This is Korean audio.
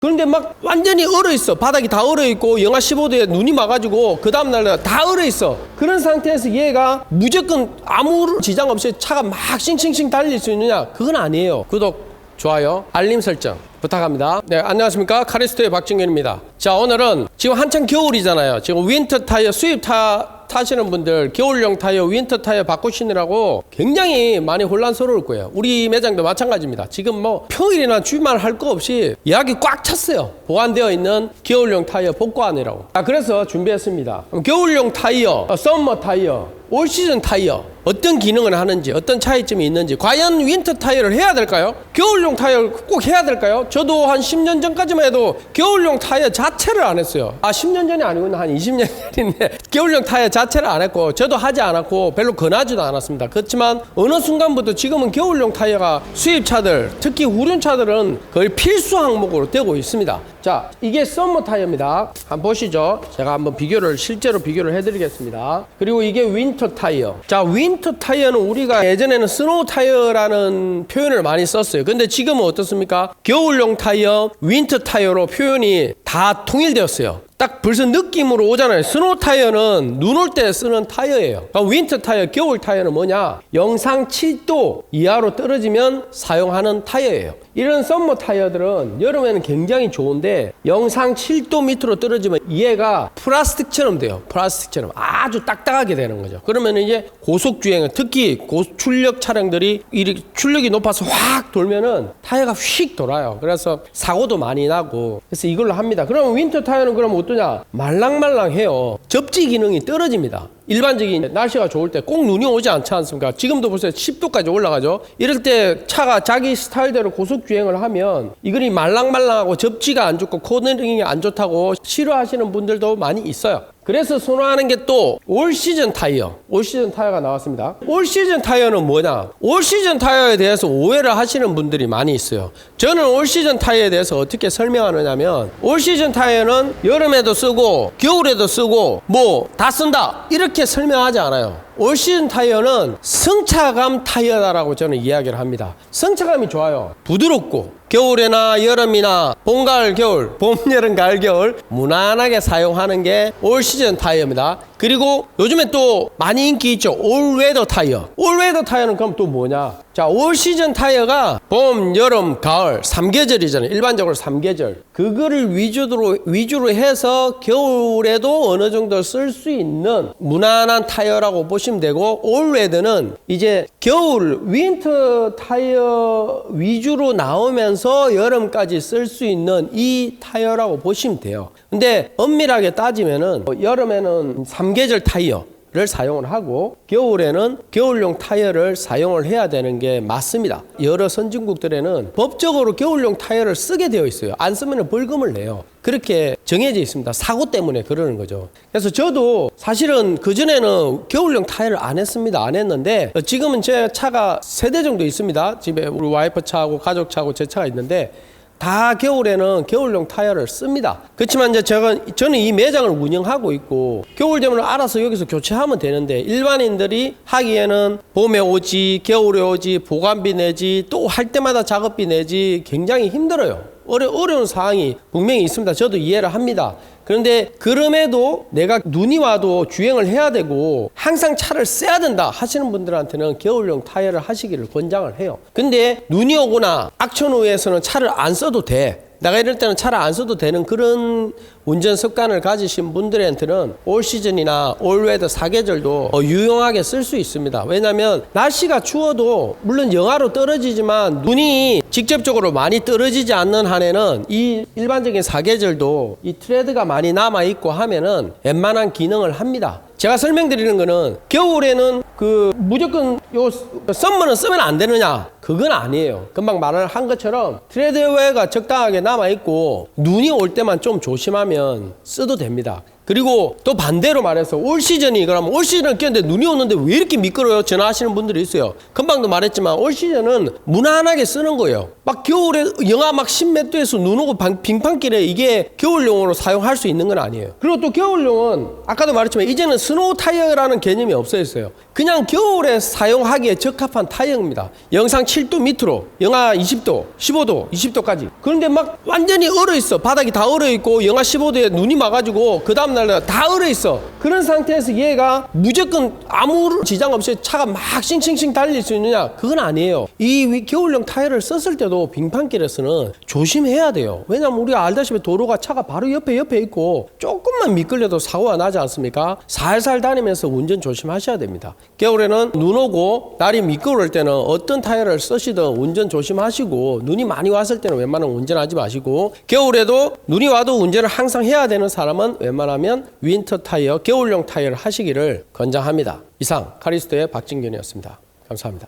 그런데 막 완전히 얼어있어. 바닥이 다 얼어있고 영하 15도에 눈이 와가지고 그 다음날 다 얼어있어. 그런 상태에서 얘가 무조건 아무 지장 없이 차가 막 싱싱싱 달릴 수 있느냐? 그건 아니에요. 구독, 좋아요, 알림 설정 부탁합니다. 네, 안녕하십니까. 카리스토의 박진균입니다. 자, 오늘은 지금 한창 겨울이잖아요. 지금 윈터 타이어 수입 타시는 분들 겨울용 타이어, 윈터 타이어 바꾸시느라고 굉장히 많이 혼란스러울 거예요. 우리 매장도 마찬가지입니다. 지금 뭐 평일이나 주말 할 거 없이 예약이 꽉 찼어요. 보관되어 있는 겨울용 타이어 복구하느라고. 그래서 준비했습니다. 겨울용 타이어, 썸머 타이어, 올 시즌 타이어 어떤 기능을 하는지, 어떤 차이점이 있는지, 과연 윈터 타이어를 해야 될까요? 겨울용 타이어를 꼭 해야 될까요? 저도 한 10년 전까지만 해도 겨울용 타이어 자체를 안 했어요. 10년 전이 아니구나. 한 20년 전인데 겨울용 타이어 자체를 안 했고 저도 하지 않았고 별로 권하지도 않았습니다. 그렇지만 어느 순간부터 지금은 겨울용 타이어가 수입차들, 특히 후륜차들은 거의 필수 항목으로 되고 있습니다. 자, 이게 썸머 타이어입니다. 한번 보시죠. 제가 한번 실제로 비교를 해드리겠습니다. 그리고 이게 윈터 타이어. 자, 윈터 타이어는 우리가 예전에는 스노우 타이어라는 표현을 많이 썼어요. 근데 지금은 어떻습니까? 겨울용 타이어, 윈터 타이어로 표현이 다 통일되었어요. 딱 벌써 느낌으로 오잖아요. 스노우 타이어는 눈 올 때 쓰는 타이어예요. 윈터 타이어, 겨울 타이어는 뭐냐? 영상 7도 이하로 떨어지면 사용하는 타이어예요. 이런 썸머 타이어들은 여름에는 굉장히 좋은데 영상 7도 밑으로 떨어지면 얘가 플라스틱처럼 돼요. 플라스틱처럼 아주 딱딱하게 되는 거죠. 그러면 이제 고속주행, 특히 고출력 차량들이 이렇게 출력이 높아서 확 돌면은 타이어가 휙 돌아요. 그래서 사고도 많이 나고. 그래서 이걸로 합니다. 그럼 윈터 타이어는 그럼 어떠냐? 말랑말랑해요. 접지 기능이 떨어집니다. 일반적인 날씨가 좋을 때 꼭 눈이 오지 않지 않습니까? 지금도 보세요. 10도까지 올라가죠. 이럴 때 차가 자기 스타일대로 고속주행을 하면 이거이 말랑말랑하고 접지가 안 좋고 코너링이 안 좋다고 싫어하시는 분들도 많이 있어요. 그래서 선호하는 게 또 올 시즌 타이어. 올 시즌 타이어가 나왔습니다. 올 시즌 타이어는 뭐냐? 올 시즌 타이어에 대해서 오해를 하시는 분들이 많이 있어요. 저는 올 시즌 타이어에 대해서 어떻게 설명하느냐면 올 시즌 타이어는 여름에도 쓰고 겨울에도 쓰고 뭐 다 쓴다 이렇게 설명하지 않아요. 올 시즌 타이어는 승차감 타이어다라고 저는 이야기를 합니다. 승차감이 좋아요. 부드럽고 겨울이나 여름이나 봄, 가을, 겨울, 봄, 여름, 가을, 겨울 무난하게 사용하는 게 올 시즌 타이어입니다. 그리고 요즘에 또 많이 인기 있죠. 올웨더 타이어. 올웨더 타이어는 그럼 또 뭐냐? 자, 올 시즌 타이어가 봄, 여름, 가을 3계절이잖아요. 일반적으로 3계절. 그거를 위주로 해서 겨울에도 어느 정도 쓸 수 있는 무난한 타이어라고 보시면 되고, 올웨더는 이제 겨울 윈터 타이어 위주로 나오면서 여름까지 쓸 수 있는 이 타이어라고 보시면 돼요. 근데 엄밀하게 따지면은 여름에는 3계절 타이어를 사용을 하고 겨울에는 겨울용 타이어를 사용을 해야 되는 게 맞습니다. 여러 선진국들에는 법적으로 겨울용 타이어를 쓰게 되어 있어요. 안 쓰면 벌금을 내요. 그렇게 정해져 있습니다. 사고 때문에 그러는 거죠. 그래서 저도 사실은 그전에는 겨울용 타이어를 안 했습니다. 안 했는데 지금은 제 차가 3대 정도 있습니다. 집에 우리 와이프 차하고 가족 차하고 제 차가 있는데 다 겨울에는 겨울용 타이어를 씁니다. 그렇지만 이제 저는 이 매장을 운영하고 있고 겨울 되면 알아서 여기서 교체하면 되는데 일반인들이 하기에는 봄에 오지, 겨울에 오지, 보관비 내지, 또 할 때마다 작업비 내지 굉장히 힘들어요. 어려운 사항이 분명히 있습니다. 저도 이해를 합니다. 그런데 그럼에도 내가 눈이 와도 주행을 해야 되고 항상 차를 써야 된다 하시는 분들한테는 겨울용 타이어를 하시기를 권장을 해요. 근데 눈이 오거나 악천후에서는 차를 안 써도 돼. 내가 이럴 때는 차를 안 써도 되는 그런 운전 습관을 가지신 분들한테는 올 시즌이나 올웨더 4계절도 유용하게 쓸 수 있습니다. 왜냐하면 날씨가 추워도 물론 영하로 떨어지지만 눈이 직접적으로 많이 떨어지지 않는 한에는 이 일반적인 4계절도 이 트레드가 많이 남아있고 하면은 웬만한 기능을 합니다. 제가 설명드리는 거는 겨울에는 무조건 썸머는 쓰면 안 되느냐? 그건 아니에요. 금방 말을 한 것처럼 트레드웨어가 적당하게 남아있고 눈이 올 때만 좀 조심하면 써도 됩니다. 그리고 또 반대로 말해서 올 시즌이 그러면 올 시즌은 꼈는데 눈이 오는데 왜 이렇게 미끄러워요? 전화하시는 분들이 있어요. 금방도 말했지만 올 시즌은 무난하게 쓰는 거예요. 막 겨울에 영하 막 10몇 도에서 눈 오고 빙판길에 이게 겨울용으로 사용할 수 있는 건 아니에요. 그리고 또 겨울용은 아까도 말했지만 이제는 스노우 타이어라는 개념이 없어졌어요. 그냥 겨울에 사용하기에 적합한 타이어입니다. 영상 7도 밑으로 영하 20도, 15도, 20도까지. 그런데 막 완전히 얼어 있어. 바닥이 다 얼어 있고 영하 15도에 눈이 와가지고 그 다음날 다 얼어 있어. 그런 상태에서 얘가 무조건 아무 지장 없이 차가 막 싱싱싱 달릴 수 있느냐? 그건 아니에요. 이 겨울용 타이어를 썼을 때도 빙판길에서는 조심해야 돼요. 왜냐면 우리가 알다시피 도로가 차가 바로 옆에 있고 조금만 미끌려도 사고가 나지 않습니까? 살살 다니면서 운전 조심하셔야 됩니다. 겨울에는 눈 오고 날이 미끄러울 때는 어떤 타이어를 쓰시든 운전 조심하시고, 눈이 많이 왔을 때는 웬만하면 운전하지 마시고, 겨울에도 눈이 와도 운전을 항상 해야 되는 사람은 웬만하면 윈터 타이어, 겨울용 타이어를 하시기를 권장합니다. 이상 카리스토의 박진균이었습니다. 감사합니다.